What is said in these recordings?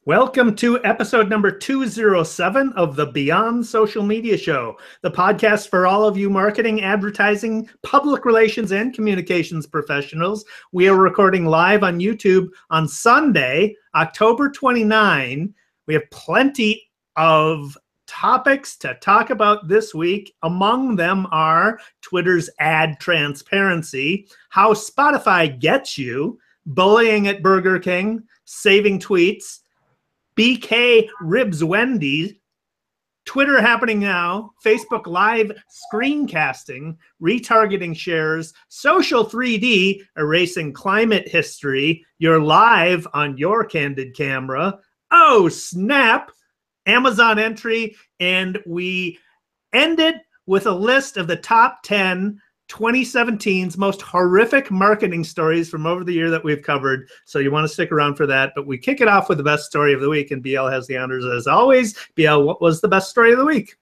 Welcome to episode number 207 of the Beyond Social Media Show, the podcast for all of you marketing, advertising, public relations, and communications professionals. We are recording live on YouTube on Sunday, October 29. We have plenty of topics to talk about this week. Among them are Twitter's ad transparency, how Spotify gets you, bullying at Burger King, saving tweets, BK Ribs Wendy's, Twitter happening now, Facebook Live screencasting, retargeting shares, social 3D, erasing climate history, you're live on your candid camera, oh snap, Amazon entry, and we ended with a list of the top 10 2017's most horrific marketing stories from over the year that we've covered. So you want to stick around for that. But we kick it off with the best story of the week, and BL has the honors as always. BL, what was the best story of the week?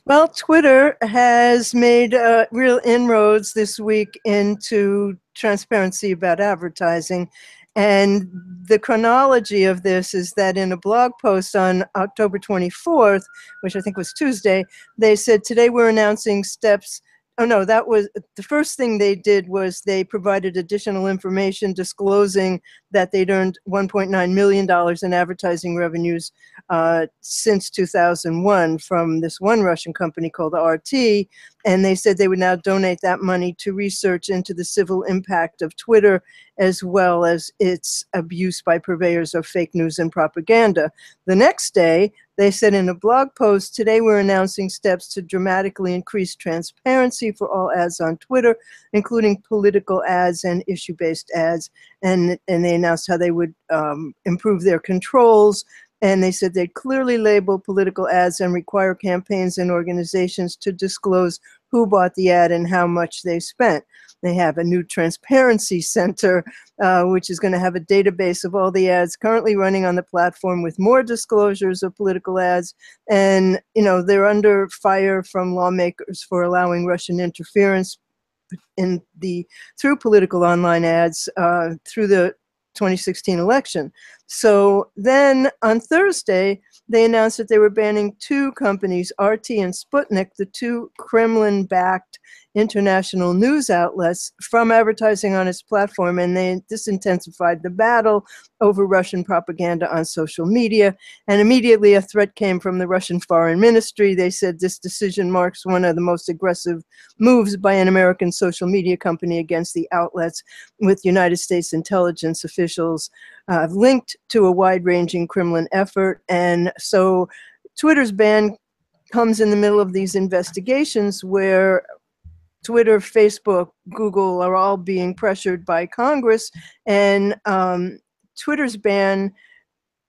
Well, Twitter has made real inroads this week into transparency about advertising. And the chronology of this is that in a blog post on October 24th, which I think was Tuesday, they said, today we're announcing steps. Oh, no, that was the first thing they did was they provided additional information disclosing that they'd earned $1.9 million in advertising revenues since 2001 from this one Russian company called RT. And they said they would now donate that money to research into the civil impact of Twitter, as well as its abuse by purveyors of fake news and propaganda. The next day, they said in a blog post, today we're announcing steps to dramatically increase transparency for all ads on Twitter, including political ads and issue-based ads. And they announced how they would improve their controls. And they said they'd clearly label political ads and require campaigns and organizations to disclose who bought the ad and how much they spent. They have a new transparency center, which is going to have a database of all the ads currently running on the platform with more disclosures of political ads. And, you know, they're under fire from lawmakers for allowing Russian interference through political online ads through the 2016 election. So then on Thursday, they announced that they were banning two companies, RT and Sputnik, the two Kremlin-backed international news outlets, from advertising on its platform, and this intensified the battle over Russian propaganda on social media. And immediately a threat came from the Russian Foreign Ministry. They said this decision marks one of the most aggressive moves by an American social media company against the outlets, with United States intelligence officials linked to a wide-ranging Kremlin effort. And so Twitter's ban comes in the middle of these investigations where Twitter, Facebook, Google are all being pressured by Congress. And Twitter's ban,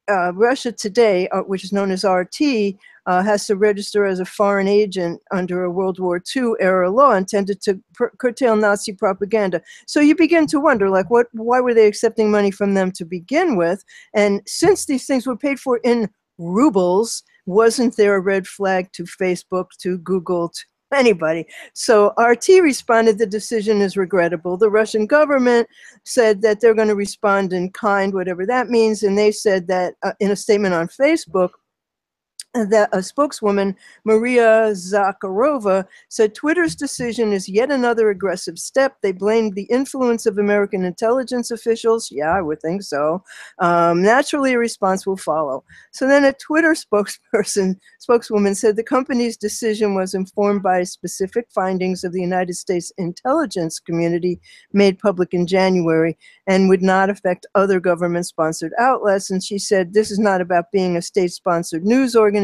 Russia Today, which is known as RT, has to register as a foreign agent under a World War II era law intended to curtail Nazi propaganda. So you begin to wonder, like, why were they accepting money from them to begin with? And since these things were paid for in rubles, wasn't there a red flag to Facebook, to Google, to anybody? So RT responded, the decision is regrettable. The Russian government said that they're going to respond in kind, whatever that means. And they said that in a statement on Facebook, that a spokeswoman, Maria Zakharova, said Twitter's decision is yet another aggressive step. They blamed the influence of American intelligence officials. Yeah, I would think so. Naturally, a response will follow. So then a Twitter spokeswoman said the company's decision was informed by specific findings of the United States intelligence community made public in January and would not affect other government-sponsored outlets. And she said, this is not about being a state-sponsored news organization.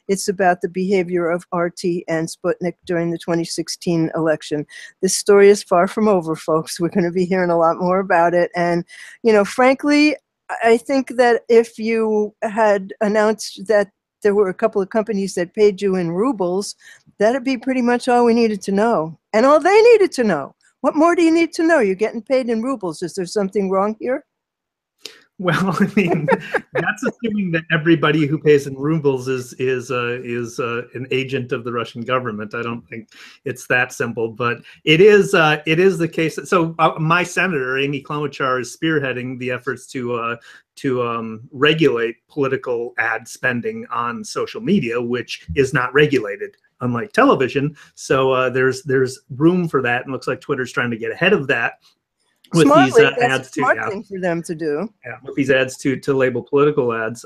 It's about the behavior of RT and Sputnik during the 2016 election. This story is far from over, folks. We're going to be hearing a lot more about it. And, you know, frankly, I think that if you had announced that there were a couple of companies that paid you in rubles, that'd be pretty much all we needed to know. And all they needed to know. What more do you need to know? You're getting paid in rubles. Is there something wrong here? Well, I mean, that's assuming that everybody who pays in rubles is an agent of the Russian government. I don't think it's that simple, but it is the case. So my senator, Amy Klobuchar, is spearheading the efforts to regulate political ad spending on social media, which is not regulated, unlike television. So there's room for that, and looks like Twitter's trying to get ahead of that with Smartly, these ads a too. smart Yeah. thing for them to do. Yeah, with these ads to label political ads.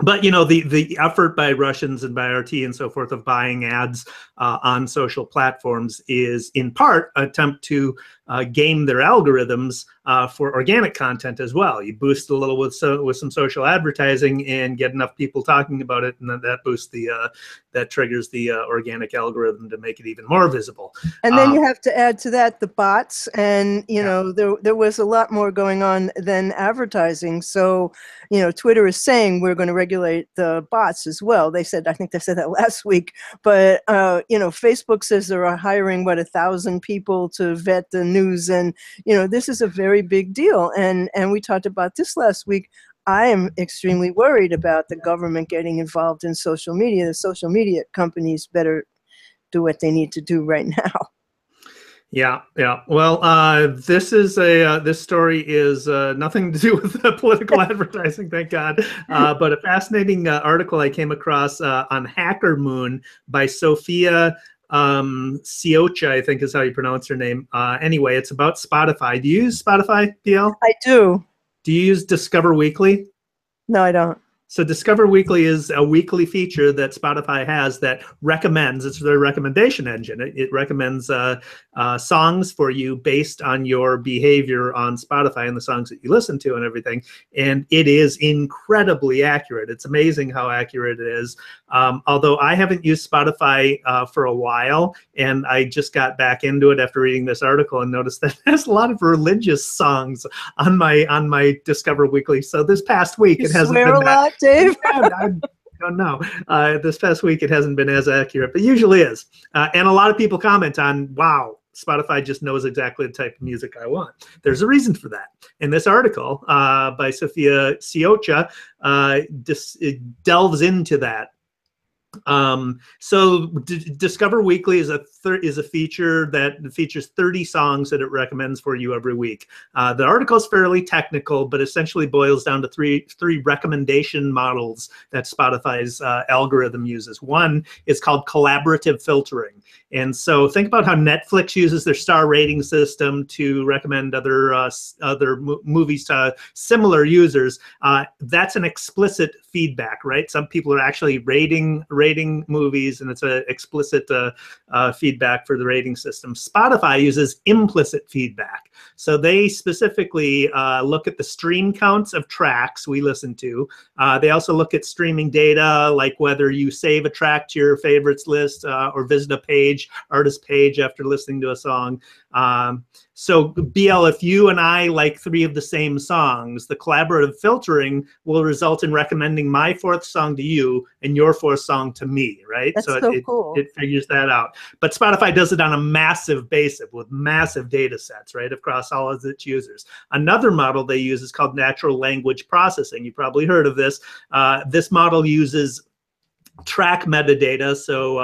But you know, the effort by Russians and by RT and so forth of buying ads on social platforms is in part an attempt to game their algorithms for organic content as well. You boost a little with some social advertising and get enough people talking about it, and then that boosts that triggers the organic algorithm to make it even more visible. And then you have to add to that the bots, and you know, there was a lot more going on than advertising. So, you know, Twitter is saying we're going to regulate the bots as well. They said, I think they said that last week, but you know, Facebook says they're hiring 1,000 people to vet the news, and you know, this is a very big deal. And we talked about this last week. I am extremely worried about the government getting involved in social media. The social media companies better do what they need to do right now. Yeah, yeah. Well, this story is nothing to do with political advertising, thank God. But a fascinating article I came across on Hacker Moon by Sophia Siocha, I think is how you pronounce her name. Anyway, it's about Spotify. Do you use Spotify, PL? I do. Do you use Discover Weekly? No, I don't. So Discover Weekly is a weekly feature that Spotify has that recommends, it's their recommendation engine. It recommends songs for you based on your behavior on Spotify and the songs that you listen to and everything. And it is incredibly accurate. It's amazing how accurate it is. Although I haven't used Spotify for a while, and I just got back into it after reading this article and noticed that there's a lot of religious songs on my Discover Weekly. So this past week, it hasn't been that. Dave? I don't know. This past week, it hasn't been as accurate, but usually is. And a lot of people comment on, wow, Spotify just knows exactly the type of music I want. There's a reason for that. And this article by Sophia Siocha it delves into that. So Discover Weekly is a feature that features 30 songs that it recommends for you every week. The article is fairly technical, but essentially boils down to three recommendation models that Spotify's algorithm uses. One is called collaborative filtering. And so think about how Netflix uses their star rating system to recommend other movies to similar users. That's an explicit feedback, right? Some people are actually rating movies, and it's an explicit feedback for the rating system. Spotify uses implicit feedback. So they specifically look at the stream counts of tracks we listen to. They also look at streaming data, like whether you save a track to your favorites list or visit a artist page after listening to a song. So BL, if you and I like 3 of the same songs, the collaborative filtering will result in recommending my 4th song to you and your 4th song to me, right? That's so cool. It figures that out. But Spotify does it on a massive basis with massive data sets, right, across all of its users. Another model they use is called natural language processing. You probably heard of this. This model uses track metadata, so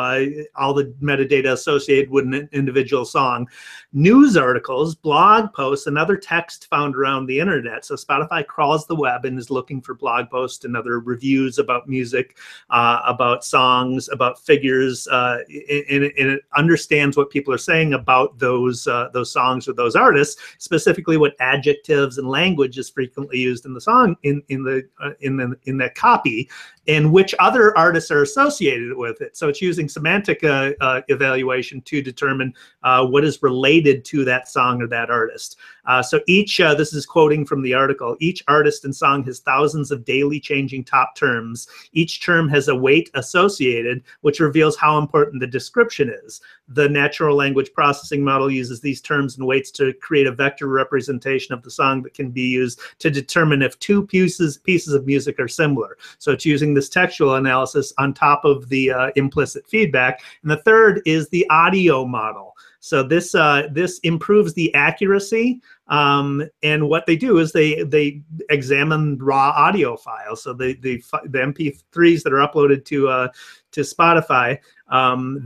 all the metadata associated with an individual song, news articles, blog posts, and other text found around the internet. So Spotify crawls the web and is looking for blog posts and other reviews about music, about songs, about figures, and it understands what people are saying about those songs or those artists, specifically what adjectives and language is frequently used in the song in that copy, and which other artists are associated with it. So it's using semantic evaluation to determine what is related to that song or that artist. So each, this is quoting from the article, each artist and song has thousands of daily changing top terms. Each term has a weight associated, which reveals how important the description is. The natural language processing model uses these terms and weights to create a vector representation of the song that can be used to determine if 2 pieces of music are similar. So it's using this textual analysis on top of the implicit feedback. And the third is the audio model. So this improves the accuracy. And what they do is they examine raw audio files. So the MP3s that are uploaded to Spotify,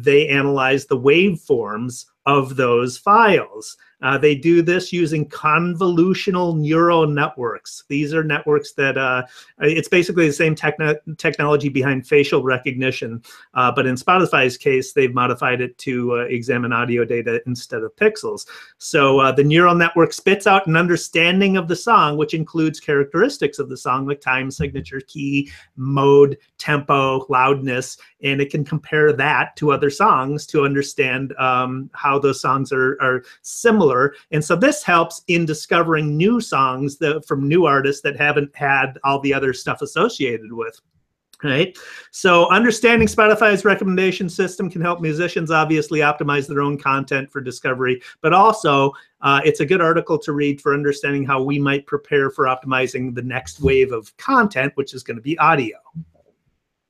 they analyze the waveforms of those files. They do this using convolutional neural networks. These are networks that it's basically the same technology behind facial recognition, but in Spotify's case, they've modified it to examine audio data instead of pixels. So the neural network spits out an understanding of the song, which includes characteristics of the song like time signature, key, mode, tempo, loudness, and it can compare that to other songs to understand how those songs are similar. And so this helps in discovering new songs from new artists that haven't had all the other stuff associated with. Right. So understanding Spotify's recommendation system can help musicians obviously optimize their own content for discovery, but also it's a good article to read for understanding how we might prepare for optimizing the next wave of content, which is going to be audio.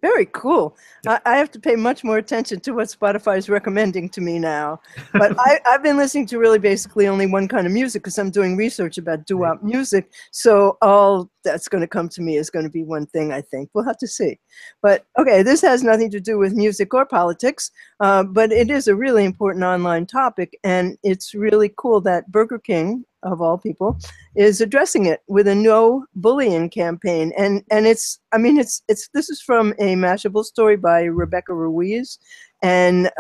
Very cool. I have to pay much more attention to what Spotify is recommending to me now. But I've been listening to really basically only one kind of music because I'm doing research about doo-wop music. So all that's going to come to me is going to be one thing, I think. We'll have to see. But okay, this has nothing to do with music or politics, but it is a really important online topic. And it's really cool that Burger King, of all people, is addressing it with a no bullying campaign. And it's, I mean, this is from a Mashable story by Rebecca Ruiz. And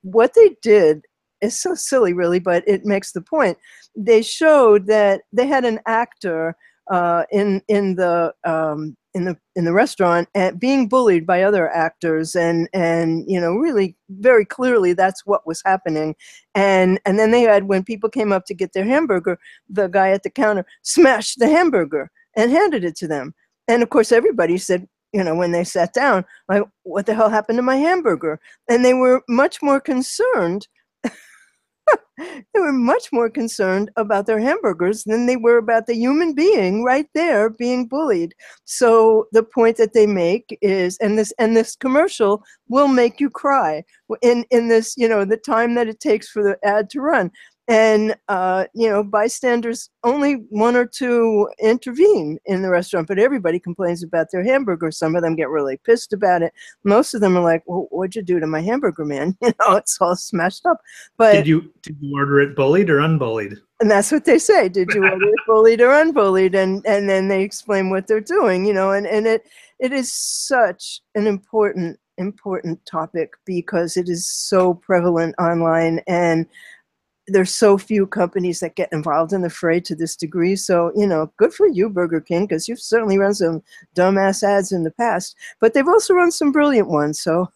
what they did is so silly, really, but it makes the point. They showed that they had an actor in the restaurant being bullied by other actors, and you know, really very clearly that's what was happening. And then they had, when people came up to get their hamburger, the guy at the counter smashed the hamburger and handed it to them. And of course everybody said, you know, when they sat down, like, what the hell happened to my hamburger? And they were much more concerned they were much more concerned about their hamburgers than they were about the human being right there being bullied. So the point that they make is, and this commercial will make you cry in this, you know, the time that it takes for the ad to run. And, you know, bystanders, only one or two intervene in the restaurant, but everybody complains about their hamburger. Some of them get really pissed about it. Most of them are like, well, what'd you do to my hamburger, man? You know, it's all smashed up. But did you order it bullied or unbullied? And that's what they say. Did you order it bullied or unbullied? And then they explain what they're doing, you know, and it is such an important topic because it is so prevalent online, and there's so few companies that get involved in the fray to this degree. So, you know, good for you, Burger King, because you've certainly run some dumbass ads in the past, but they've also run some brilliant ones. So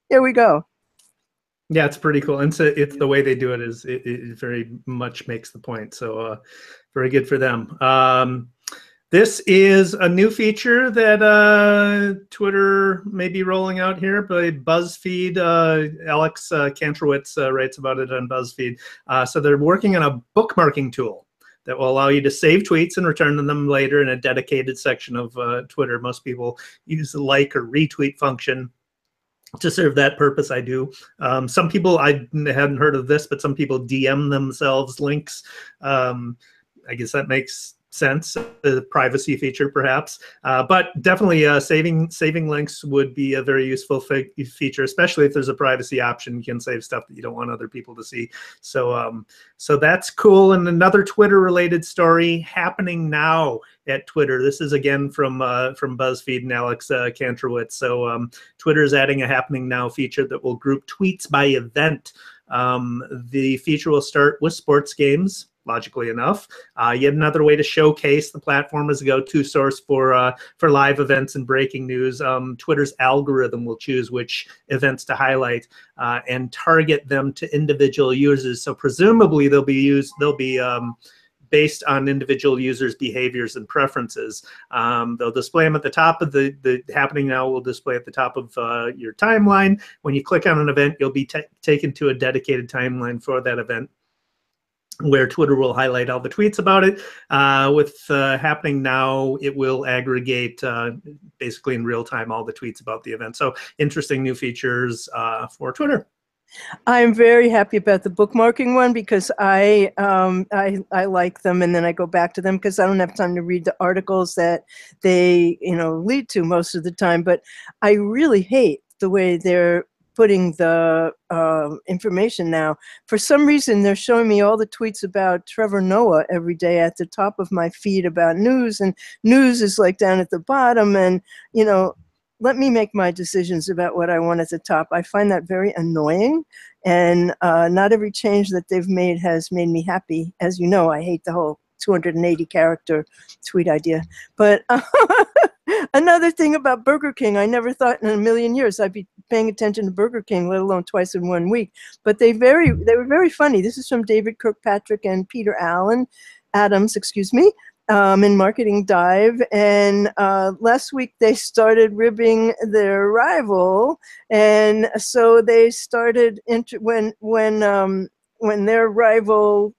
here we go. Yeah, it's pretty cool. And so it's the way they do it is it very much makes the point. So very good for them. This is a new feature that Twitter may be rolling out here by BuzzFeed. Alex Kantrowitz writes about it on BuzzFeed. So they're working on a bookmarking tool that will allow you to save tweets and return them later in a dedicated section of Twitter. Most people use the like or retweet function to serve that purpose. I do. Some people, I hadn't heard of this, but some people DM themselves links. I guess that makes sense, the privacy feature perhaps, but definitely saving links would be a very useful feature, especially if there's a privacy option. You can save stuff that you don't want other people to see. So so that's cool. And another Twitter related story happening now at Twitter. This is again from BuzzFeed and Alex Kantrowitz. So Twitter is adding a happening now feature that will group tweets by event. The feature will start with sports games, logically enough. Yet another way to showcase the platform as a go-to source for live events and breaking news. Twitter's algorithm will choose which events to highlight and target them to individual users. So presumably they'll be based on individual users' behaviors and preferences. They'll display them at the top of the happening now will display at the top of your timeline. When you click on an event, you'll be taken to a dedicated timeline for that event, where Twitter will highlight all the tweets about it. With happening now, it will aggregate basically in real time all the tweets about the event. So interesting new features for Twitter. I'm very happy about the bookmarking one because I like them, and then I go back to them because I don't have time to read the articles that they lead to most of the time. But I really hate the way they're putting the information now. For some reason, they're showing me all the tweets about Trevor Noah every day at the top of my feed about news, and news is like down at the bottom. And let me make my decisions about what I want at the top. I find that very annoying, and not every change that they've made has made me happy. As you know, I hate the whole 280 character tweet idea. But another thing about Burger King, I never thought in a million years I'd be paying attention to Burger King, let alone twice in 1 week. But they were very funny. This is from David Kirkpatrick and Peter Adams, excuse me. In Marketing Dive, and last week they started ribbing their rival, and so they started when their rival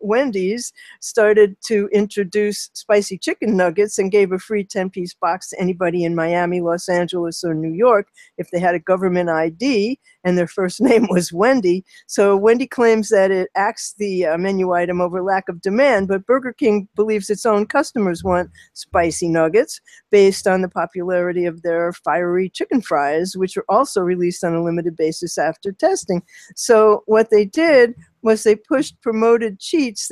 Wendy's started to introduce spicy chicken nuggets and gave a free 10-piece box to anybody in Miami, Los Angeles, or New York if they had a government ID and their first name was Wendy. So Wendy claims that it axed the menu item over lack of demand, but Burger King believes its own customers want spicy nuggets based on the popularity of their fiery chicken fries, which are also released on a limited basis after testing. So what they did was they pushed promoted tweets.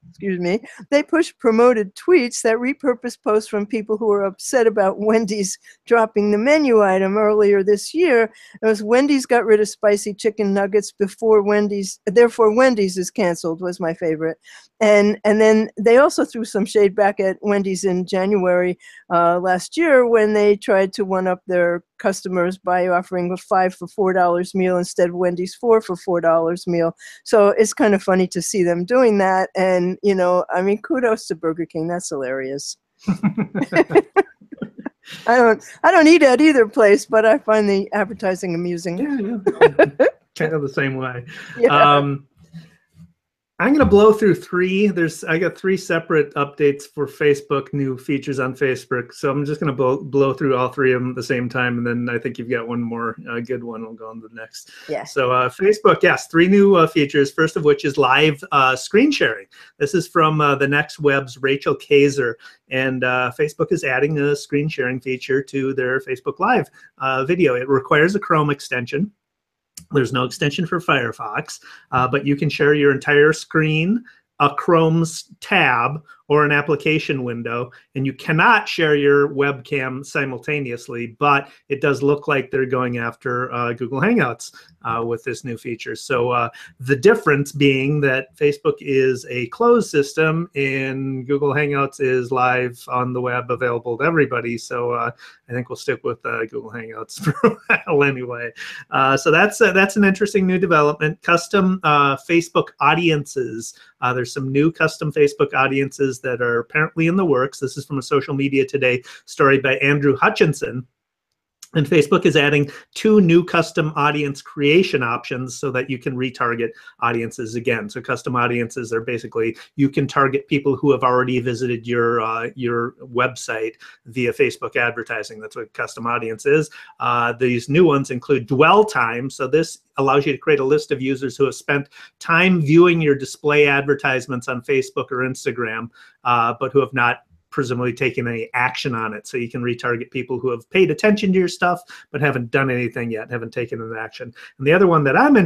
Excuse me. They pushed promoted tweets that repurposed posts from people who were upset about Wendy's dropping the menu item earlier this year. It was Wendy's got rid of spicy chicken nuggets before Wendy's, therefore Wendy's is canceled, was my favorite. And then they also threw some shade back at Wendy's in January last year when they tried to one-up their customers by offering a 5 for $4 meal instead of Wendy's 4 for $4 meal. So it's kind of funny to see them doing that. And, I mean, kudos to Burger King. That's hilarious. I don't eat at either place, but I find the advertising amusing. Yeah. Kind of the same way. Yeah. I'm going to blow through three. I got three separate updates for Facebook, new features on Facebook. So I'm just going to blow through all three of them at the same time. And then I think you've got one more good one. We'll go on to the next. Yeah. So Facebook, yes, three new features. First of which is live screen sharing. This is from the Next Web's Rachel Kaiser. And Facebook is adding a screen sharing feature to their Facebook Live video. It requires a Chrome extension. There's no extension for Firefox, but you can share your entire screen, a Chrome's tab, or an application window, and you cannot share your webcam simultaneously, but it does look like they're going after Google Hangouts with this new feature. So the difference being that Facebook is a closed system and Google Hangouts is live on the web, available to everybody. So I think we'll stick with Google Hangouts for a while anyway. So that's an interesting new development. Custom Facebook audiences. There's some new custom Facebook audiences that are apparently in the works. This is from a Social Media Today story by Andrew Hutchinson. And Facebook is adding 2 new custom audience creation options so that you can retarget audiences again. So custom audiences are basically, you can target people who have already visited your website via Facebook advertising. That's what custom audience is. These new ones include dwell time. So this allows you to create a list of users who have spent time viewing your display advertisements on Facebook or Instagram, but who have not presumably taken any action on it. So you can retarget people who have paid attention to your stuff but haven't done anything yet, haven't taken an action. And the other one that I'm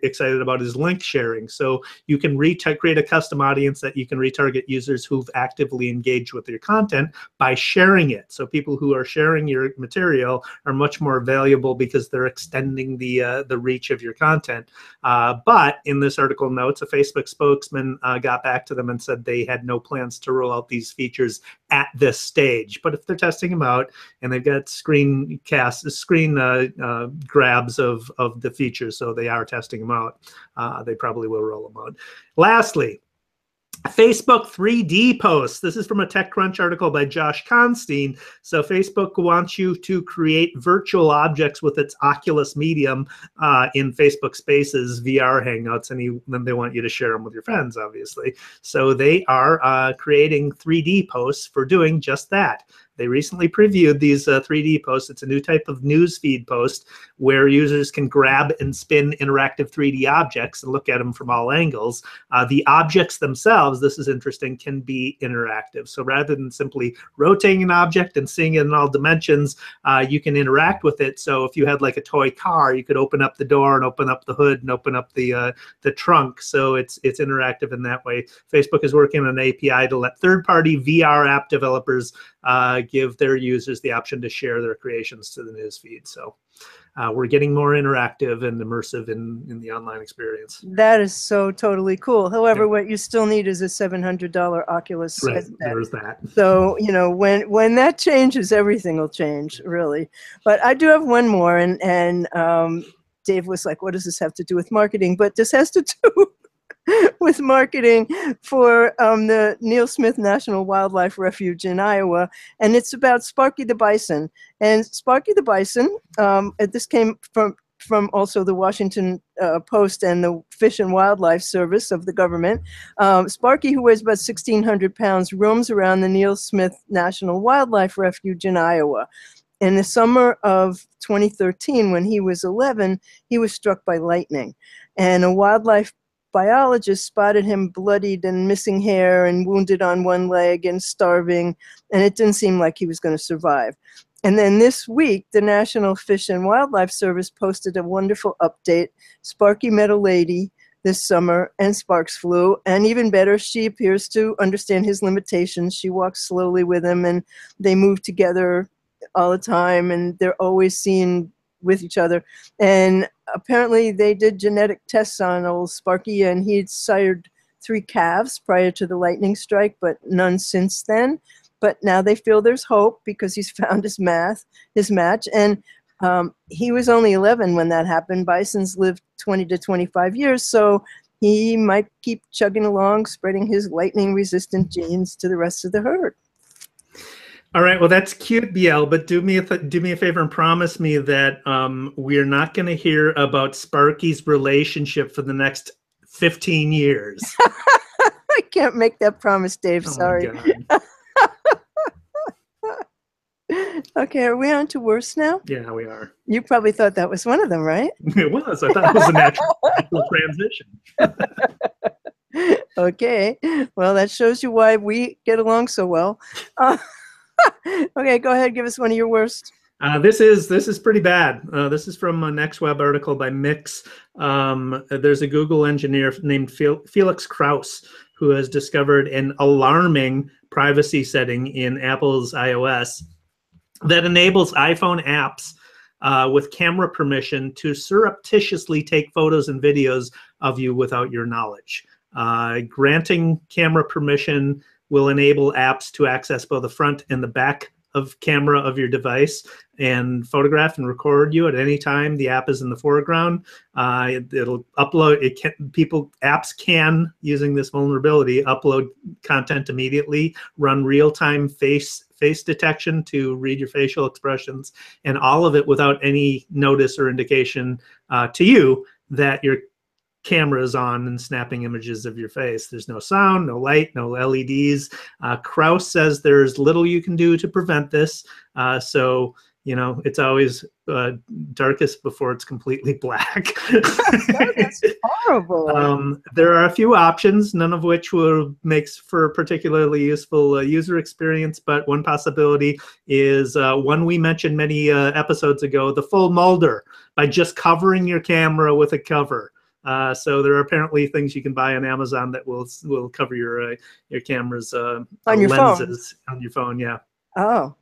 excited about is link sharing. So you can create a custom audience that you can retarget users who've actively engaged with your content by sharing it. So people who are sharing your material are much more valuable because they're extending the reach of your content. But in this article notes, a Facebook spokesman got back to them and said they had no plans to roll out these features at this stage. But if they're testing them out and they've got screen grabs of the features, so they are testing them out, they probably will roll them out. Lastly, Facebook 3D posts. This is from a TechCrunch article by Josh Constein. So Facebook wants you to create virtual objects with its Oculus medium in Facebook Spaces VR Hangouts, and then they want you to share them with your friends, obviously. So they are creating 3D posts for doing just that. they recently previewed these 3D posts. It's a new type of news feed post where users can grab and spin interactive 3D objects and look at them from all angles. The objects themselves, this is interesting, can be interactive. So rather than simply rotating an object and seeing it in all dimensions, you can interact with it. So if you had like a toy car, you could open up the door and open up the hood and open up the trunk. So it's interactive in that way. Facebook is working on an API to let third-party VR app developers give their users the option to share their creations to the newsfeed. So we're getting more interactive and immersive in the online experience. That is so totally cool. However, what you still need is a $700 Oculus. Right, there's that. So, you know, when that changes, everything will change, really. But I do have one more, and Dave was like, what does this have to do with marketing? But this has to do with marketing for the Neil Smith National Wildlife Refuge in Iowa, and it's about Sparky the Bison. And Sparky the Bison, this came from also the Washington Post and the Fish and Wildlife Service of the government. Sparky, who weighs about 1,600 pounds, roams around the Neil Smith National Wildlife Refuge in Iowa. In the summer of 2013, when he was 11, he was struck by lightning, and a wildlife biologist spotted him bloodied and missing hair and wounded on one leg and starving, and it didn't seem like he was going to survive. And then this week, the National Fish and Wildlife Service posted a wonderful update. Sparky met a lady this summer, and sparks flew. And even better, she appears to understand his limitations. She walks slowly with him, and they move together all the time, and they're always seen with each other. And apparently they did genetic tests on old Sparky, and he'd sired 3 calves prior to the lightning strike, but none since then. But now they feel there's hope because he's found his match. And he was only 11 when that happened. Bisons lived 20 to 25 years, so he might keep chugging along, spreading his lightning-resistant genes to the rest of the herd. All right, well, that's cute, BL, but do me a favor and promise me that we're not going to hear about Sparky's relationship for the next 15 years. I can't make that promise, Dave. Oh, sorry. Okay, are we on to worse now? Yeah, we are. You probably thought that was one of them, right? It was. I thought it was a natural transition. Okay, well, that shows you why we get along so well. Okay, go ahead. Give us one of your worst. This is pretty bad. This is from a Next Web article by Mix. There's a Google engineer named Felix Krauss who has discovered an alarming privacy setting in Apple's iOS that enables iPhone apps with camera permission to surreptitiously take photos and videos of you without your knowledge. Granting camera permission will enable apps to access both the front and the back of camera of your device and photograph and record you at any time the app is in the foreground. It'll upload. Apps can, using this vulnerability, upload content immediately, run real-time face detection to read your facial expressions, and all of it without any notice or indication to you that your camera is on and snapping images of your face. There's no sound, no light, no LEDs. Krauss says there's little you can do to prevent this. So, you know, it's always darkest before it's completely black. That's horrible. There are a few options, none of which will makes for a particularly useful user experience, but one possibility is one we mentioned many episodes ago, the full Mulder, by just covering your camera with a cover. So there are apparently things you can buy on Amazon that will cover your camera's on your lenses phone. on your phone. Yeah. Oh.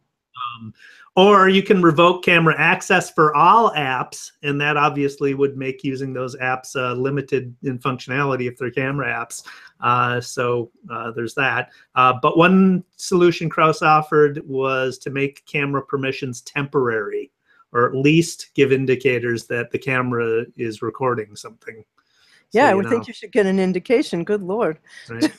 Or you can revoke camera access for all apps, and that obviously would make using those apps limited in functionality if they're camera apps. So there's that. But one solution Krauss offered was to make camera permissions temporary, or at least give indicators that the camera is recording something. Yeah, I would think you should get an indication. Good Lord. Right.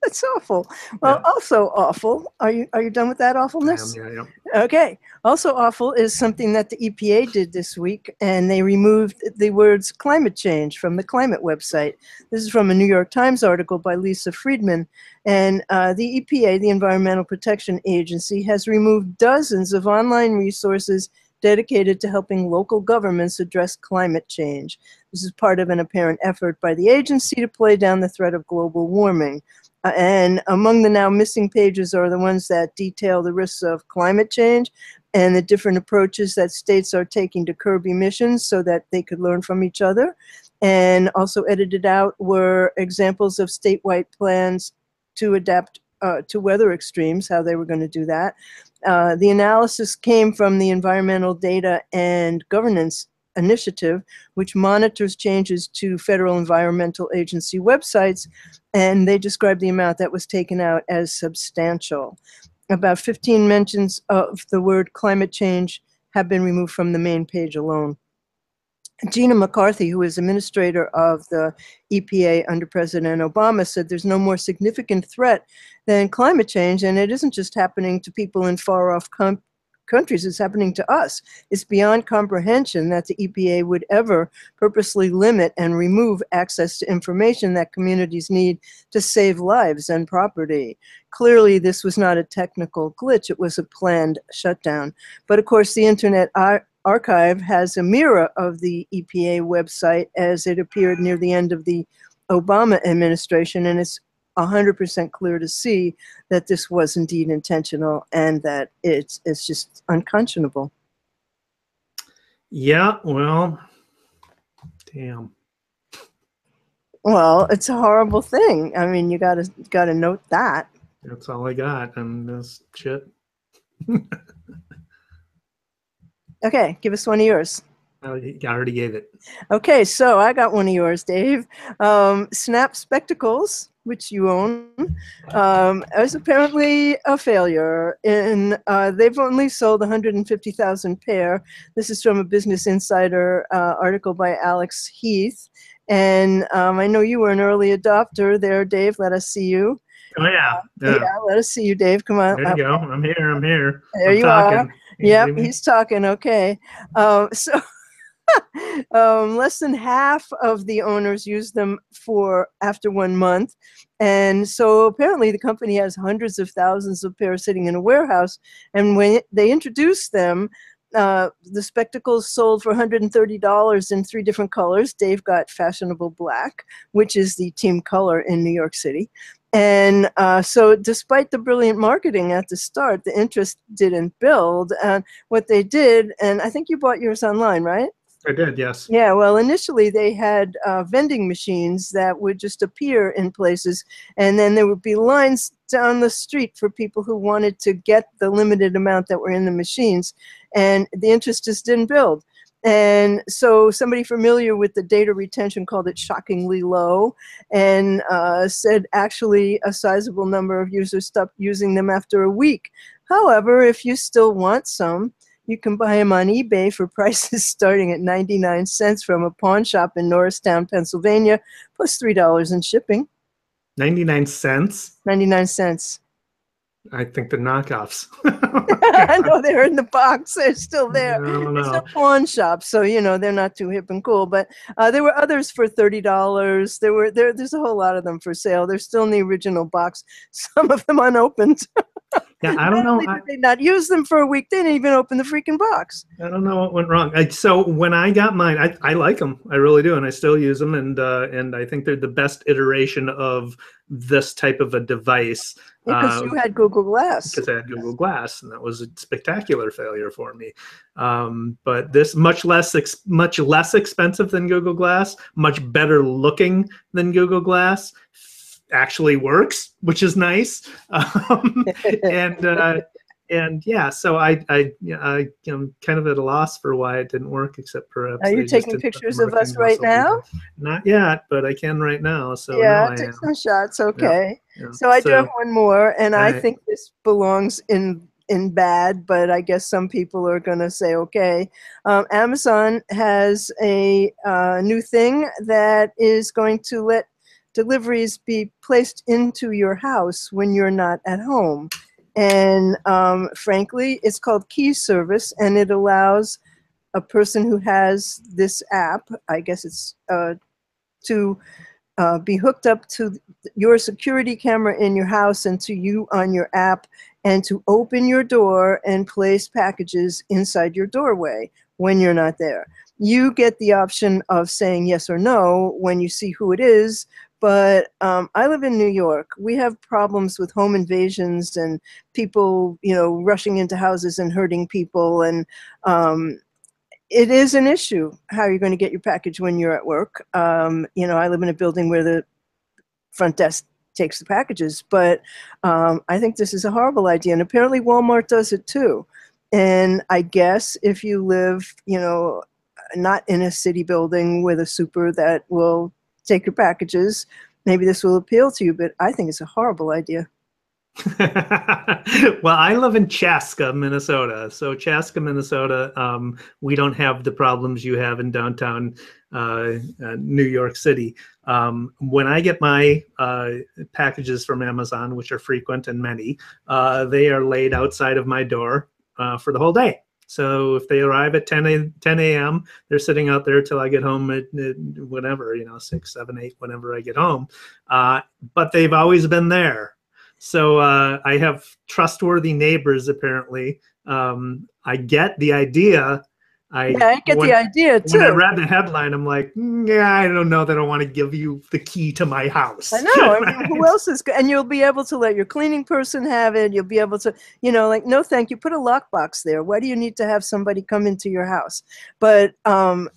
That's awful. Well, also awful. Are you done with that awfulness? Yeah. Okay. Also awful is something that the EPA did this week, and they removed the words climate change from the climate website. This is from a New York Times article by Lisa Friedman. And the EPA, the Environmental Protection Agency, has removed dozens of online resources dedicated to helping local governments address climate change. This is part of an apparent effort by the agency to play down the threat of global warming. And among the now missing pages are the ones that detail the risks of climate change and the different approaches that states are taking to curb emissions so that they could learn from each other. And also edited out were examples of statewide plans to adapt to weather extremes, how they were going to do that. The analysis came from the Environmental Data and Governance Initiative, which monitors changes to federal environmental agency websites, and they described the amount that was taken out as substantial. About 15 mentions of the word climate change have been removed from the main page alone. Gina McCarthy, who is administrator of the EPA under President Obama, said there's no more significant threat than climate change, and it isn't just happening to people in far-off countries, it's happening to us. It's beyond comprehension that the EPA would ever purposely limit and remove access to information that communities need to save lives and property. Clearly, this was not a technical glitch, it was a planned shutdown. But of course, the Internet Archive has a mirror of the EPA website as it appeared near the end of the Obama administration, and it's 100% clear to see that this was indeed intentional and that it's just unconscionable. Yeah, well, damn. Well, it's a horrible thing. I mean, you gotta note that. That's all I got on this shit. Okay, give us one of yours. I already gave it. Okay, so I got one of yours, Dave. Snap Spectacles, which you own, is apparently a failure. They've only sold 150,000 pair. This is from a Business Insider article by Alex Heath. And I know you were an early adopter there, Dave. Let us see you. Oh, yeah. Let us see you, Dave. Come on. There you go. I'm here. There you are. Yep, he's talking. Okay. So less than half of the owners use them after 1 month. And so apparently the company has hundreds of thousands of pairs sitting in a warehouse. And when they introduced them, the spectacles sold for $130 in 3 different colors. Dave got fashionable black, which is the team color in New York City. And so despite the brilliant marketing at the start, the interest didn't build. And what they did, and I think you bought yours online, right? I did, yes. Yeah, well, initially they had vending machines that would just appear in places, and then there would be lines down the street for people who wanted to get the limited amount that were in the machines, and the interest just didn't build. And so somebody familiar with the data retention called it shockingly low, and said actually a sizable number of users stopped using them after a week. However, if you still want some, you can buy them on eBay for prices starting at 99 cents from a pawn shop in Norristown, Pennsylvania, plus $3 in shipping. 99 cents? 99 cents. I think they're knockoffs. I know they're in the box. They're still there. No. It's a pawn shop, so they're not too hip and cool. But there were others for $30. There's a whole lot of them for sale. They're still in the original box. Some of them unopened. Yeah, I don't know. Did they not use them for a week? They didn't even open the freaking box. I don't know what went wrong. So when I got mine, I like them. I really do, and I still use them. And I think they're the best iteration of this type of a device. Because you had Google Glass. Because I had Google Glass, and that was a spectacular failure for me. But this much less expensive than Google Glass, much better looking than Google Glass. Actually works, which is nice. And yeah, so I'm kind of at a loss for why it didn't work, except perhaps. Are you taking pictures of us right now? Not yet, but I can right now. So yeah, take some shots. Okay. Yeah. So I do have one more, and I think this belongs in bad, but I guess some people are going to say, okay. Amazon has a new thing that is going to let deliveries be placed into your house when you're not at home. And frankly, it's called key service, and it allows a person who has this app, I guess it's to be hooked up to your security camera in your house and to you on your app, and to open your door and place packages inside your doorway when you're not there. You get the option of saying yes or no when you see who it is, but I live in New York. We have problems with home invasions and people, rushing into houses and hurting people, and it is an issue how you're going to get your package when you're at work. I live in a building where the front desk takes the packages, but I think this is a horrible idea, and apparently Walmart does it too. And I guess if you live, not in a city building with a super that will take your packages, maybe this will appeal to you, but I think it's a horrible idea. Well, I live in Chaska, Minnesota. So Chaska, Minnesota, we don't have the problems you have in downtown New York City. When I get my packages from Amazon, which are frequent and many, they are laid outside of my door for the whole day. So if they arrive at 10 a.m., they're sitting out there till I get home at whatever, 6, 7, 8, whenever I get home. But they've always been there. So I have trustworthy neighbors, apparently. I get the idea. I get the idea, too. When I read the headline, I'm like, yeah, I don't know that I want to give you the key to my house. I know. I mean, who else is – and you'll be able to let your cleaning person have it. You'll be able to, no, thank you. Put a lockbox there. Why do you need to have somebody come into your house? But I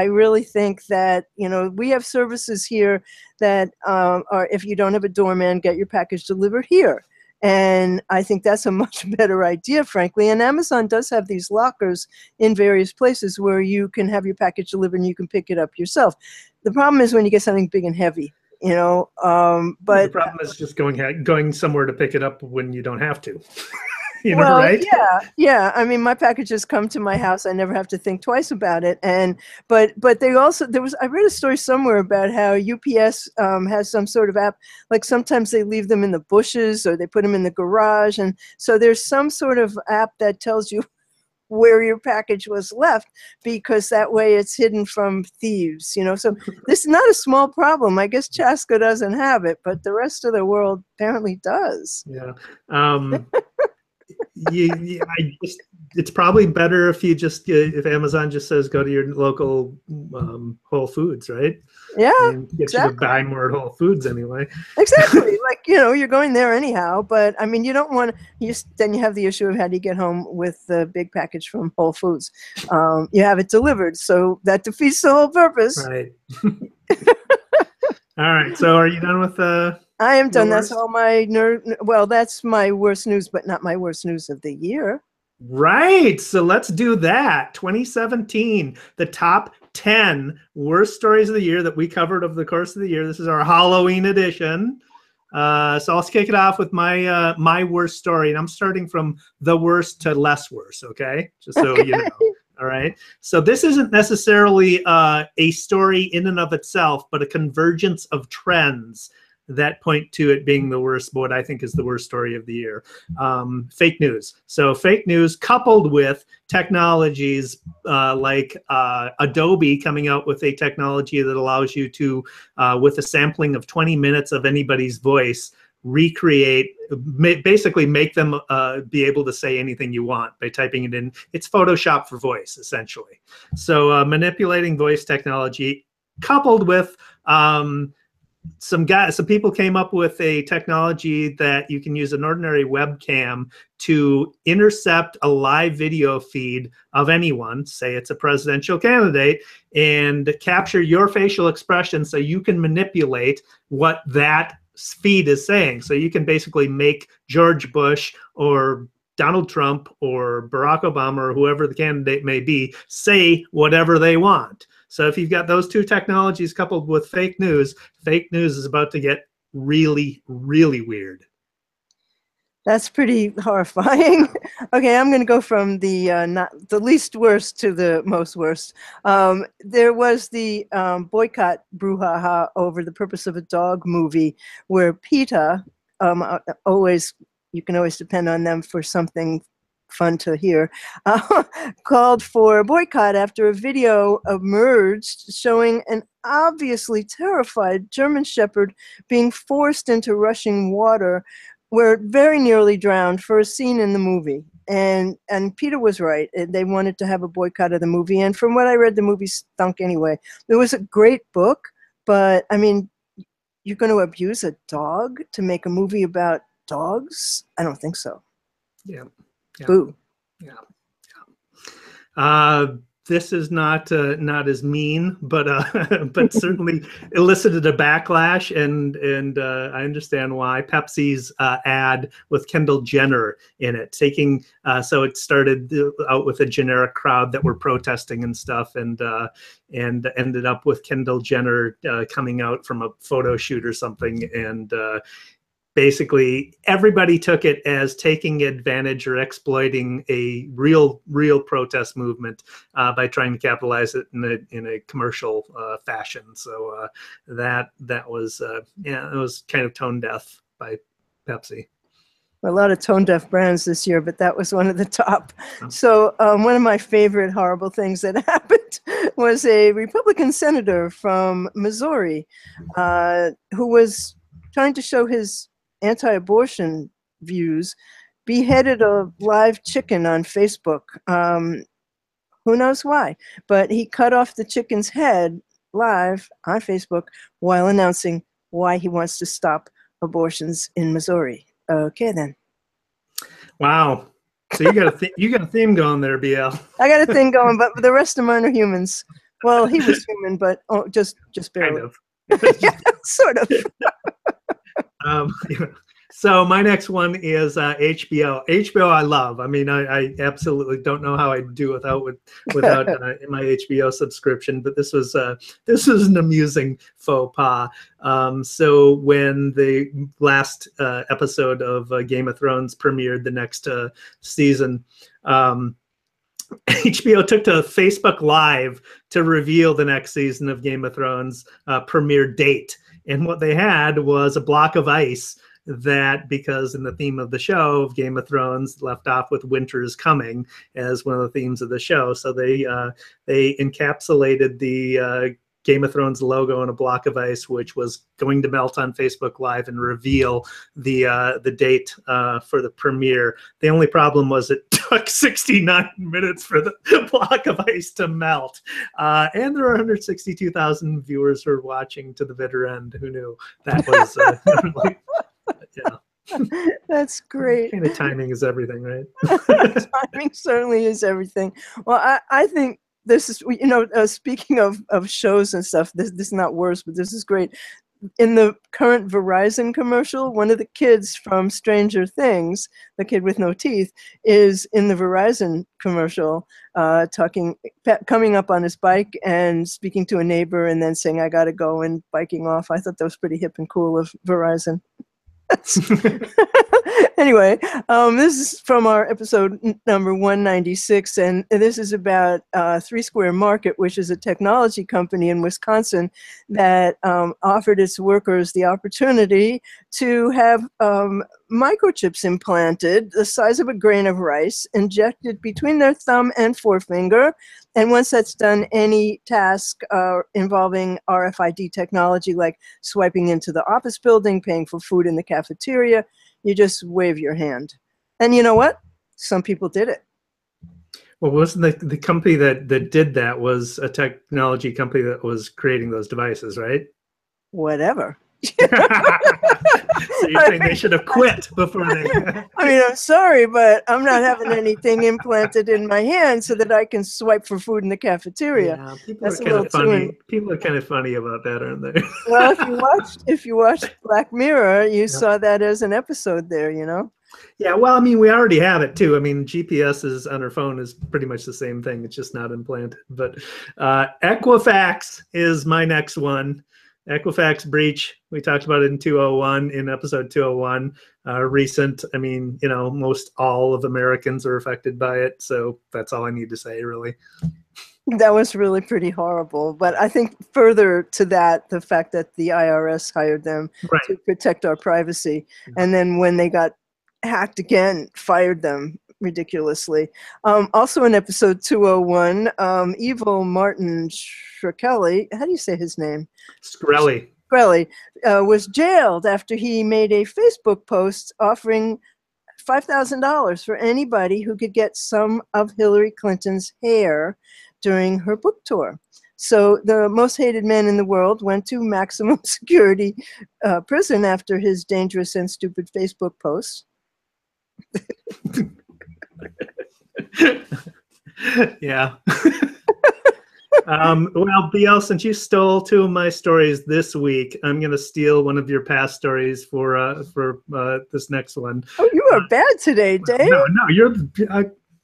really think that, we have services here that are, if you don't have a doorman, get your package delivered here. And I think that's a much better idea, frankly. And Amazon does have these lockers in various places where you can have your package delivered and you can pick it up yourself. The problem is when you get something big and heavy, but the problem is just going somewhere to pick it up when you don't have to. Well, right? Yeah. I mean, my packages come to my house. I never have to think twice about it. And but they also I read a story somewhere about how UPS has some sort of app. Like sometimes they leave them in the bushes or they put them in the garage, and so there's some sort of app that tells you where your package was left, because that way it's hidden from thieves. So this is not a small problem. I guess Chaska doesn't have it, but the rest of the world apparently does. Yeah. It's probably better if you if Amazon just says go to your local Whole Foods, right? Yeah, and get you to buy more at Whole Foods anyway. Exactly. Like, you're going there anyhow, but I mean, you don't want to, then you have the issue of how do you get home with the big package from Whole Foods. You have it delivered, so that defeats the whole purpose. Right. All right, so are you done with I am done. That's all my well, that's my worst news, but not my worst news of the year. Right. So let's do that. 2017, the top 10 worst stories of the year that we covered over the course of the year. This is our Halloween edition. So I'll kick it off with my my worst story, and I'm starting from the worst to less worse. Okay, just so you know. All right. So this isn't necessarily a story in and of itself, but a convergence of trends that point to it being the worst, what I think is the worst story of the year. Fake news. So fake news coupled with technologies like Adobe coming out with a technology that allows you to, with a sampling of 20 minutes of anybody's voice, recreate, basically make them be able to say anything you want by typing it in. It's Photoshop for voice, essentially. So manipulating voice technology coupled with some people came up with a technology that you can use an ordinary webcam to intercept a live video feed of anyone, say it's a presidential candidate, and capture your facial expression so you can manipulate what that feed is saying. So you can basically make George Bush or Donald Trump or Barack Obama or whoever the candidate may be say whatever they want. So if you've got those two technologies coupled with fake news is about to get really, really weird. That's pretty horrifying. Okay, I'm going to go from the not the least worst to the most worst. There was the boycott brouhaha over the Purpose of a Dog movie, where PETA, always, you can always depend on them for something fun to hear, called for a boycott after a video emerged showing an obviously terrified German Shepherd being forced into rushing water, where it very nearly drowned, for a scene in the movie. And Peter was right. They wanted to have a boycott of the movie. And from what I read, the movie stunk anyway. It was a great book, but I mean, you're going to abuse a dog to make a movie about dogs? I don't think so. Yeah. Boo. Yeah. This is not as mean, but but certainly elicited a backlash, and I understand why. Pepsi's ad with Kendall Jenner in it, taking so it started out with a generic crowd that were protesting and stuff, and ended up with Kendall Jenner coming out from a photo shoot or something, and basically everybody took it as taking advantage or exploiting a real protest movement by trying to capitalize it in a commercial fashion. So that was it was kind of tone deaf by Pepsi. A lot of tone deaf brands this year, but that was one of the top. So one of my favorite horrible things that happened was a Republican senator from Missouri who was trying to show his anti-abortion views, beheaded a live chicken on Facebook. Who knows why? But he cut off the chicken's head live on Facebook while announcing why he wants to stop abortions in Missouri. Okay, then. Wow. So you got a theme going there, BL. I got a thing going, but the rest of mine are humans. Well, he was human, but just barely. Kind of. Yeah, sort of. So my next one is HBO. HBO I love. I mean, I absolutely don't know how I'd do without my HBO subscription. But this was an amusing faux pas. So when the last episode of Game of Thrones premiered, the next season, HBO took to Facebook Live to reveal the next season of Game of Thrones premiere date. And what they had was a block of ice that, because in the theme of the show of Game of Thrones, left off with winter is coming as one of the themes of the show. So they encapsulated the Game of Thrones logo in a block of ice, which was going to melt on Facebook Live and reveal the date for the premiere. The only problem was it took 69 minutes for the block of ice to melt. And there are 162,000 viewers who are watching to the bitter end. Who knew that was yeah. That's great. Kind of timing is everything, right? Timing certainly is everything. Well, I think this is, speaking of shows and stuff, this is not worse, but this is great. In the current Verizon commercial, one of the kids from Stranger Things, the kid with no teeth, is in the Verizon commercial, coming up on his bike and speaking to a neighbor and then saying, "I gotta go," and biking off. I thought that was pretty hip and cool of Verizon. Anyway, this is from our episode number 196, and this is about Three Square Market, which is a technology company in Wisconsin that offered its workers the opportunity to have microchips implanted the size of a grain of rice, injected between their thumb and forefinger. And once that's done, any task involving RFID technology, like swiping into the office building, paying for food in the cafeteria, you just wave your hand. And you know what? Some people did it. Well, wasn't the company that did that was a technology company that was creating those devices, right? Whatever. So you're saying they should have quit before they... I mean, I'm sorry, but I'm not having anything implanted in my hand so that I can swipe for food in the cafeteria. Yeah, people That's are kind of funny. People are kind of funny about that, aren't they? Well, if you watched Black Mirror, you saw that as an episode there, you know? Yeah, well, I mean, we already have it too. I mean, GPS is on our phone is pretty much the same thing. It's just not implanted. But Equifax is my next one. Equifax Breach, we talked about it in 201, in episode 201. Recent, I mean, you know, most all of Americans are affected by it. So that's all I need to say, really. That was really pretty horrible. But I think further to that, the fact that the IRS hired them to protect our privacy. And then when they got hacked again, fired them ridiculously. Also in episode 201, evil Martin Shkreli, how do you say his name? Shkreli. Shkreli was jailed after he made a Facebook post offering $5,000 for anybody who could get some of Hillary Clinton's hair during her book tour. So the most hated man in the world went to maximum security prison after his dangerous and stupid Facebook posts. Yeah. Well, BL, since you stole two of my stories this week, I'm going to steal one of your past stories for this next one. Oh, you are bad today, Dave. No,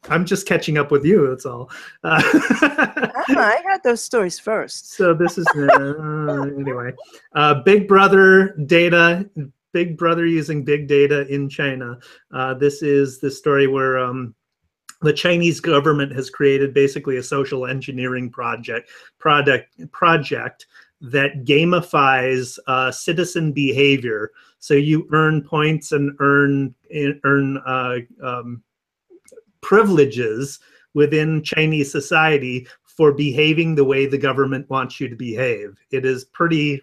I'm just catching up with you. That's all. I had those stories first. So this is anyway. Big Brother data. Big Brother using big data in China. This is the story where the Chinese government has created basically a social engineering project that gamifies citizen behavior. So you earn points and earn privileges within Chinese society for behaving the way the government wants you to behave. It is pretty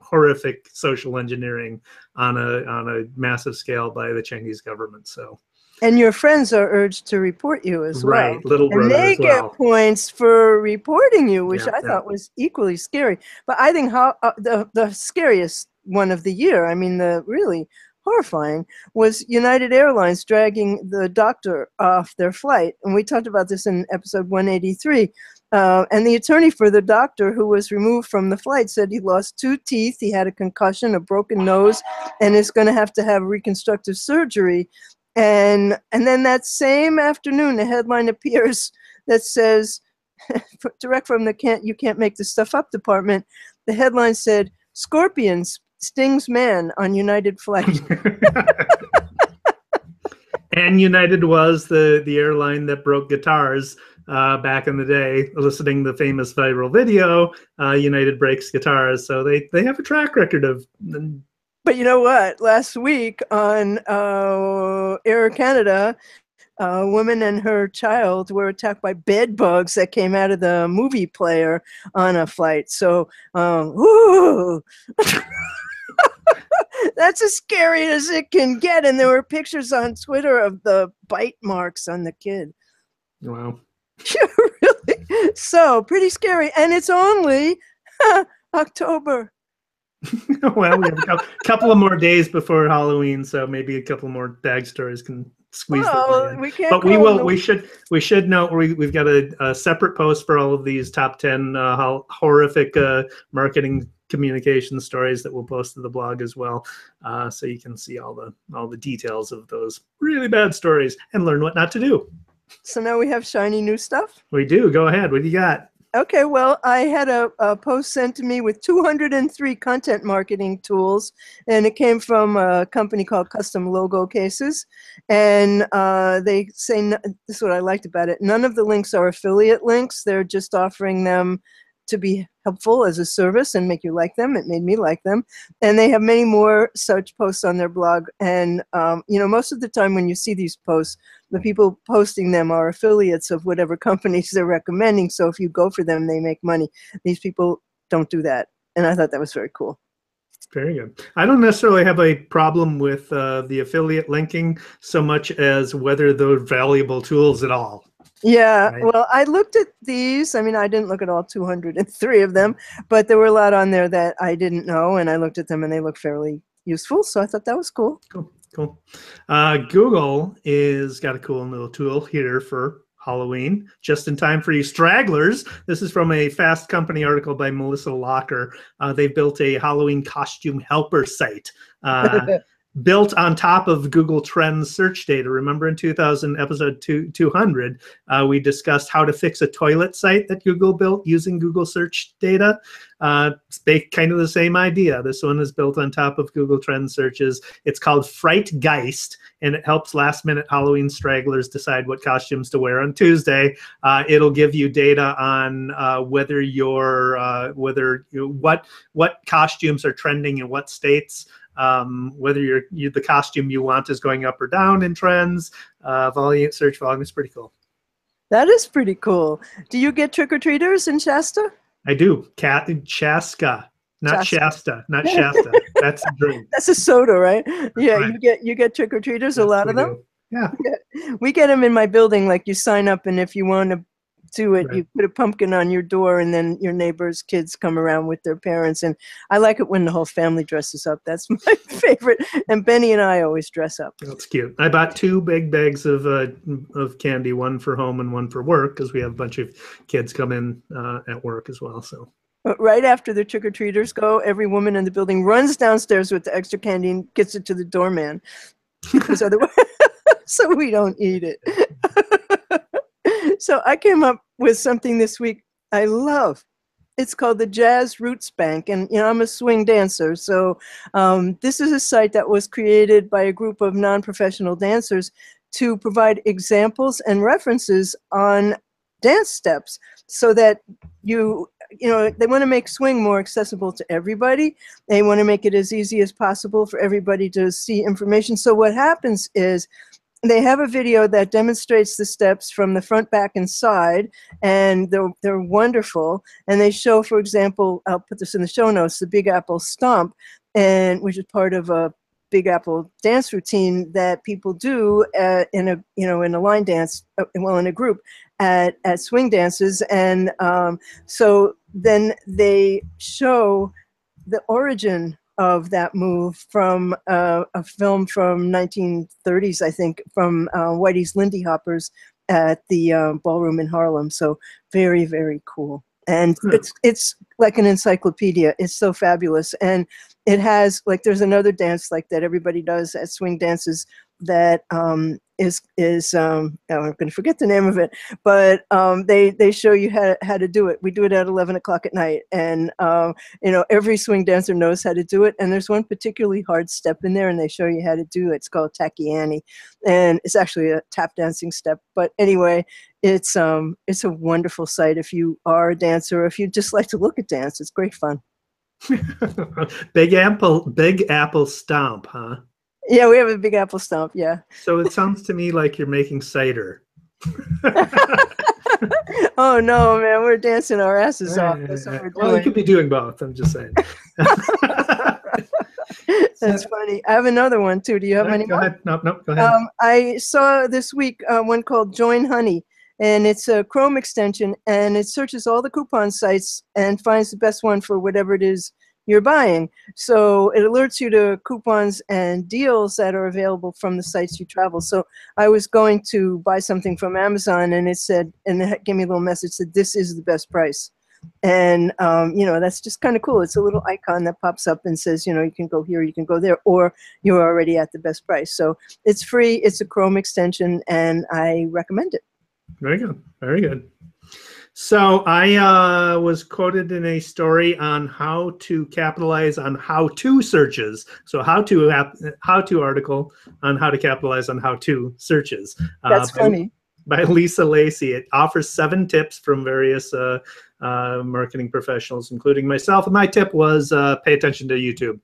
horrific social engineering on a massive scale by the Chinese government. So. And your friends are urged to report you as well. Right, little brother and they as well. get points for reporting you, which I thought was equally scary. But I think the scariest one of the year, I mean, the really horrifying, was United Airlines dragging the doctor off their flight. And we talked about this in episode 183. And the attorney for the doctor who was removed from the flight said he lost 2 teeth, he had a concussion, a broken nose, and is going to have reconstructive surgery. And then that same afternoon, a headline appears that says, direct from the You Can't Make This Stuff Up department, the headline said, "Scorpions stings man on United flight." And United was the airline that broke guitars back in the day, eliciting the famous viral video, United breaks guitars. So they have a track record of... But you know what? Last week on Air Canada, a woman and her child were attacked by bed bugs that came out of the movie player on a flight. So, woo! That's as scary as it can get. And there were pictures on Twitter of the bite marks on the kid. Wow. Really? So, pretty scary. And it's only October. Well, we have a couple of more days before Halloween, so maybe a couple more bag stories can squeeze that in. We can't. But we should note we've got a separate post for all of these top 10 horrific marketing communication stories that we'll post to the blog as well, so you can see all the details of those really bad stories and learn what not to do. So now we have shiny new stuff. We do. Go ahead. What do you got? Okay, well, I had a post sent to me with 203 content marketing tools, and it came from a company called Custom Logo Cases. And they say, this is what I liked about it, none of the links are affiliate links. They're just offering them to be helpful as a service and make you like them. It made me like them. And they have many more such posts on their blog. And, you know, most of the time when you see these posts, the people posting them are affiliates of whatever companies they're recommending. So if you go for them, they make money. These people don't do that. And I thought that was very cool. Very good. I don't necessarily have a problem with the affiliate linking so much as whether they're valuable tools at all. Yeah, right? Well, I looked at these. I mean, I didn't look at all 203 of them, but there were a lot on there that I didn't know, and I looked at them, and they look fairly useful, so I thought that was cool. Cool. Google is got a cool little tool here for Halloween, just in time for you stragglers. This is from a Fast Company article by Melissa Locker. They built a Halloween costume helper site. built on top of Google Trends search data. Remember in episode 200, we discussed how to fix a toilet site that Google built using Google search data. It's kind of the same idea. This one is built on top of Google Trends searches. It's called Frightgeist, and it helps last-minute Halloween stragglers decide what costumes to wear on Tuesday. It'll give you data on what costumes are trending in what states. Whether the costume you want is going up or down in trends, search volume is pretty cool. That is pretty cool. Do you get trick-or-treaters in Shasta? I do. Chaska, not Shasta, not Shasta. That's a drink. That's a soda, right? Yeah, right. You get trick-or-treaters, a lot of them? Yeah. We get them in my building, like you sign up, and if you want to do it, you put a pumpkin on your door, and then your neighbors' kids come around with their parents. And I like it when the whole family dresses up. That's my favorite. And Benny and I always dress up. That's cute. I bought 2 big bags of candy, one for home and one for work, because we have a bunch of kids come in at work as well. So. But right after the trick-or-treaters go, every woman in the building runs downstairs with the extra candy and gets it to the doorman, because otherwise, so we don't eat it. So I came up with something this week I love. It's called the Jazz Roots Bank, and I'm a swing dancer, so this is a site that was created by a group of non-professional dancers to provide examples and references on dance steps, so that they want to make swing more accessible to everybody. They want to make it as easy as possible for everybody to see information. So what happens is, they have a video that demonstrates the steps from the front, back, and side, and they're wonderful. And they show, for example, I'll put this in the show notes, the Big Apple Stomp, which is part of a Big Apple dance routine that people do in a line dance, in a group at swing dances. And so then they show the origin of that move from a film from 1930s, I think, from Whitey's Lindy Hoppers at the ballroom in Harlem. So very, very cool. And it's like an encyclopedia. It's so fabulous. And it has, like, there's another dance like that everybody does at swing dances that is I'm going to forget the name of it, but they show you how to do it. We do it at 11 o'clock at night, and every swing dancer knows how to do it. And there's one particularly hard step in there, and they show you how to do it. It's called Tacky Annie, and it's actually a tap dancing step. But anyway, it's a wonderful site if you are a dancer, or if you just like to look at dance. It's great fun. Big Apple Stomp, huh? Yeah, we have a Big Apple Stomp, yeah. So it sounds to me like you're making cider. Oh, no, man, we're dancing our asses off. That's what we're doing. Well, you could be doing both, I'm just saying. That's funny. I have another one, too. Do you have any more? Go ahead. No, go ahead. I saw this week one called Join Honey, and it's a Chrome extension, and it searches all the coupon sites and finds the best one for whatever it is you're buying. So it alerts you to coupons and deals that are available from the sites you travel. So I was going to buy something from Amazon, and it said, and it gave me a little message that said, this is the best price. And, that's just kind of cool. It's a little icon that pops up and says, you can go here, you can go there, or you're already at the best price. So it's free. It's a Chrome extension, and I recommend it. Very good. Very good. So I was quoted in a story on how to capitalize on how-to searches. So how-to article on how to capitalize on how-to searches. That's funny. By Lisa Lacey. It offers 7 tips from various marketing professionals, including myself. And my tip was pay attention to YouTube.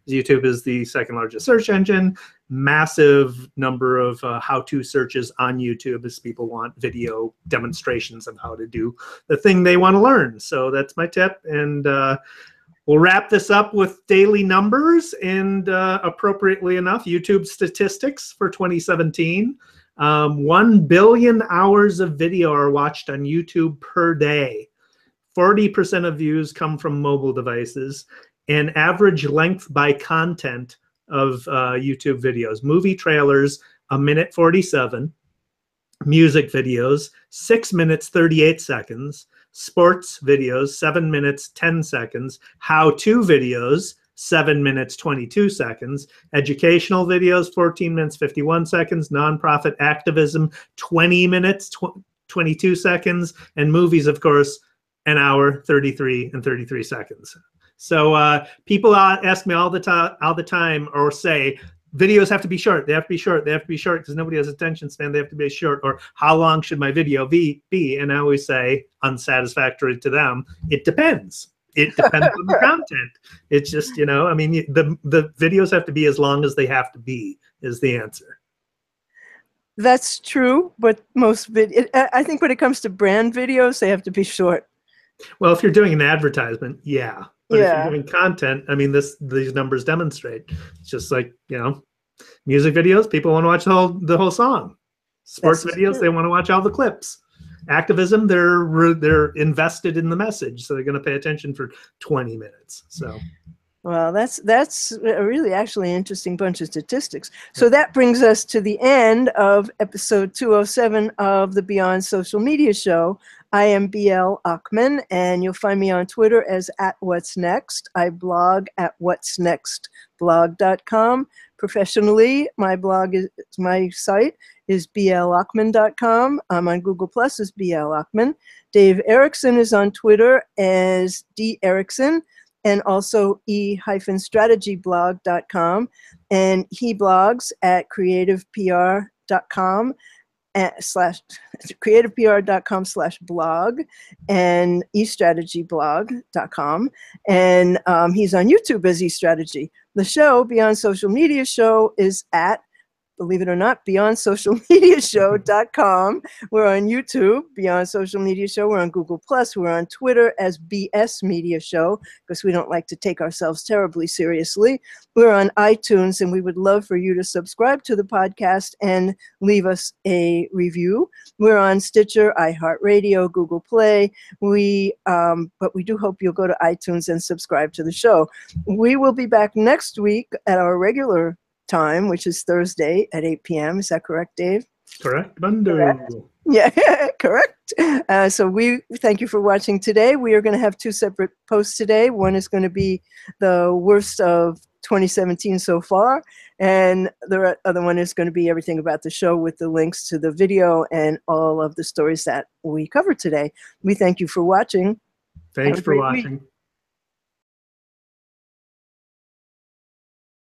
YouTube is the second largest search engine. Massive number of how-to searches on YouTube as people want video demonstrations of how to do the thing they want to learn. So that's my tip. And we'll wrap this up with daily numbers and appropriately enough, YouTube statistics for 2017. 1 billion hours of video are watched on YouTube per day. 40% of views come from mobile devices, and average length by content of YouTube videos. Movie trailers, 1:47. Music videos, 6 minutes, 38 seconds. Sports videos, 7 minutes, 10 seconds. How-to videos, 7 minutes, 22 seconds. Educational videos, 14 minutes, 51 seconds. Nonprofit activism, 20 minutes, 22 seconds. And movies, of course, an hour, 33 and 33 seconds. So people ask me all the time, or say, videos have to be short. They have to be short. They have to be short because nobody has attention span. They have to be short. Or how long should my video be? And I always say, unsatisfactory to them, it depends. It depends on the content. It's just, I mean, the videos have to be as long as they have to be, is the answer. That's true, but I think when it comes to brand videos, they have to be short. Well, if you're doing an advertisement, yeah. But if you're doing content, I mean, these numbers demonstrate. It's just like, music videos, people want to watch the whole song. Sports videos, they want to watch all the clips. Activism, they're invested in the message, so they're going to pay attention for 20 minutes. So, well, that's a really actually interesting bunch of statistics. So that brings us to the end of episode 207 of the Beyond Social Media Show. I am BL Ochman, and you'll find me on Twitter as @whatsnext. I blog at whatsnextblog.com. Professionally, my site is blochman.com. I'm on Google Plus as BL Ochman. Dave Erickson is on Twitter as D Erickson, and also e-strategyblog.com. And he blogs at creativepr.com. creativepr.com/blog and estrategyblog.com, and he's on YouTube as eStrategy. The show, Beyond Social Media Show, is at, believe it or not, BeyondSocialMediaShow.com. We're on YouTube, Beyond Social Media Show. We're on Google Plus. We're on Twitter as BS Media Show, because we don't like to take ourselves terribly seriously. We're on iTunes, and we would love for you to subscribe to the podcast and leave us a review. We're on Stitcher, iHeartRadio, Google Play. But we do hope you'll go to iTunes and subscribe to the show. We will be back next week at our regular time, which is Thursday at 8 p.m. Is that correct, Dave? Correct, Bando. Correct. Yeah, correct. So we thank you for watching today. We are going to have two separate posts today. One is going to be the worst of 2017 so far, and the other one is going to be everything about the show with the links to the video and all of the stories that we covered today. We thank you for watching. Thanks for watching.